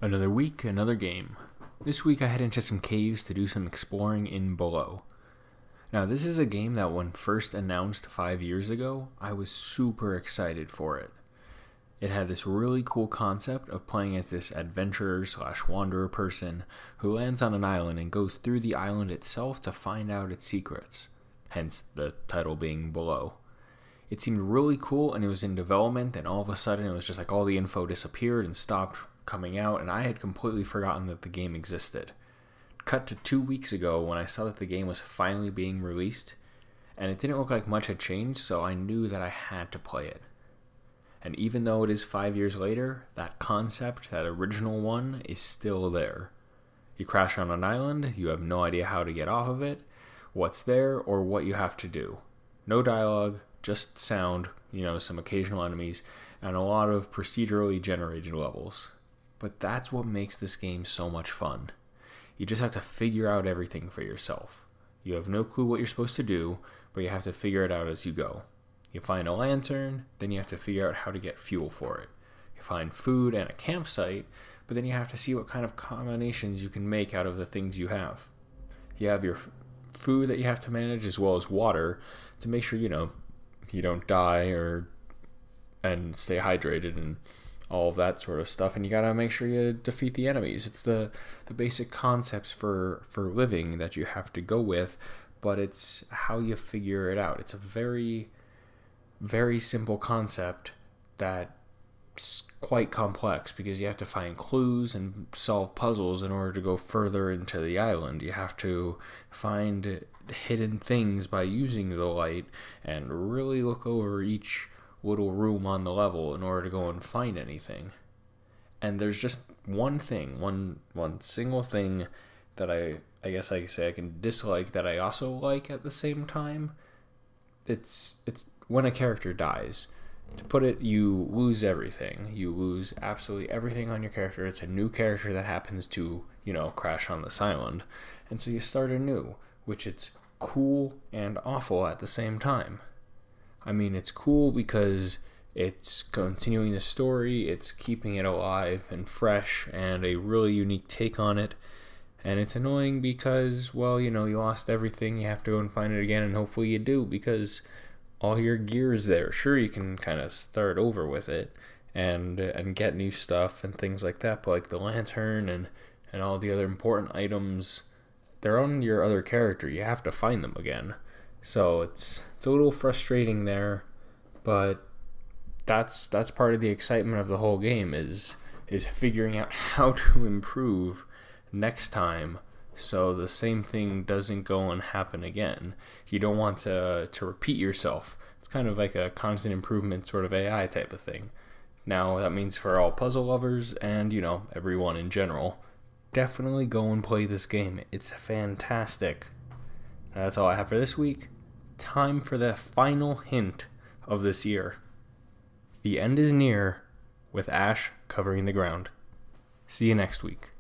Another week, another game. This week I head into some caves to do some exploring in Below. Now, this is a game that when first announced 5 years ago, I was super excited for it. It had this really cool concept of playing as this adventurer slash wanderer person who lands on an island and goes through the island itself to find out its secrets, hence the title being Below. It seemed really cool and it was in development, and all of a sudden it was just like all the info disappeared and stopped coming out, and I had completely forgotten that the game existed. Cut to 2 weeks ago when I saw that the game was finally being released, and it didn't look like much had changed, so I knew that I had to play it. And even though it is 5 years later, that concept, that original one, is still there. You crash on an island, you have no idea how to get off of it, what's there, or what you have to do. No dialogue, just sound, some occasional enemies, and a lot of procedurally generated levels. But that's what makes this game so much fun. You just have to figure out everything for yourself. You have no clue what you're supposed to do, but you have to figure it out as you go. You find a lantern, then you have to figure out how to get fuel for it. You find food and a campsite, but then you have to see what kind of combinations you can make out of the things you have. You have your food that you have to manage as well as water to make sure, you don't die and stay hydrated and all of that sort of stuff, and you gotta make sure you defeat the enemies. It's the basic concepts for living that you have to go with, but it's how you figure it out. It's a very, very simple concept that's quite complex because you have to find clues and solve puzzles in order to go further into the island. You have to find hidden things by using the light and really look over each little room on the level in order to go and find anything. And there's just one thing, one single thing that I guess I say I can dislike that I also like at the same time. It's when a character dies. To put it, you lose everything. You lose absolutely everything on your character. It's a new character that happens to, crash on this island. And so you start anew, which it's cool and awful at the same time. I mean, it's cool because it's continuing the story, it's keeping it alive and fresh, and a really unique take on it. And it's annoying because, you lost everything, you have to go and find it again, and hopefully you do, because all your gear's there. Sure, you can kind of start over with it and get new stuff and things like that, but like the lantern and all the other important items, they're on your other character. You have to find them again. So it's a little frustrating there, but that's part of the excitement of the whole game is figuring out how to improve next time so the same thing doesn't go and happen again. You don't want to repeat yourself. It's kind of like a constant improvement sort of AI type of thing. Now that means for all puzzle lovers and, everyone in general, definitely go and play this game. It's fantastic. That's all I have for this week. Time for the final hint of this year. The end is near, with ash covering the ground. See you next week.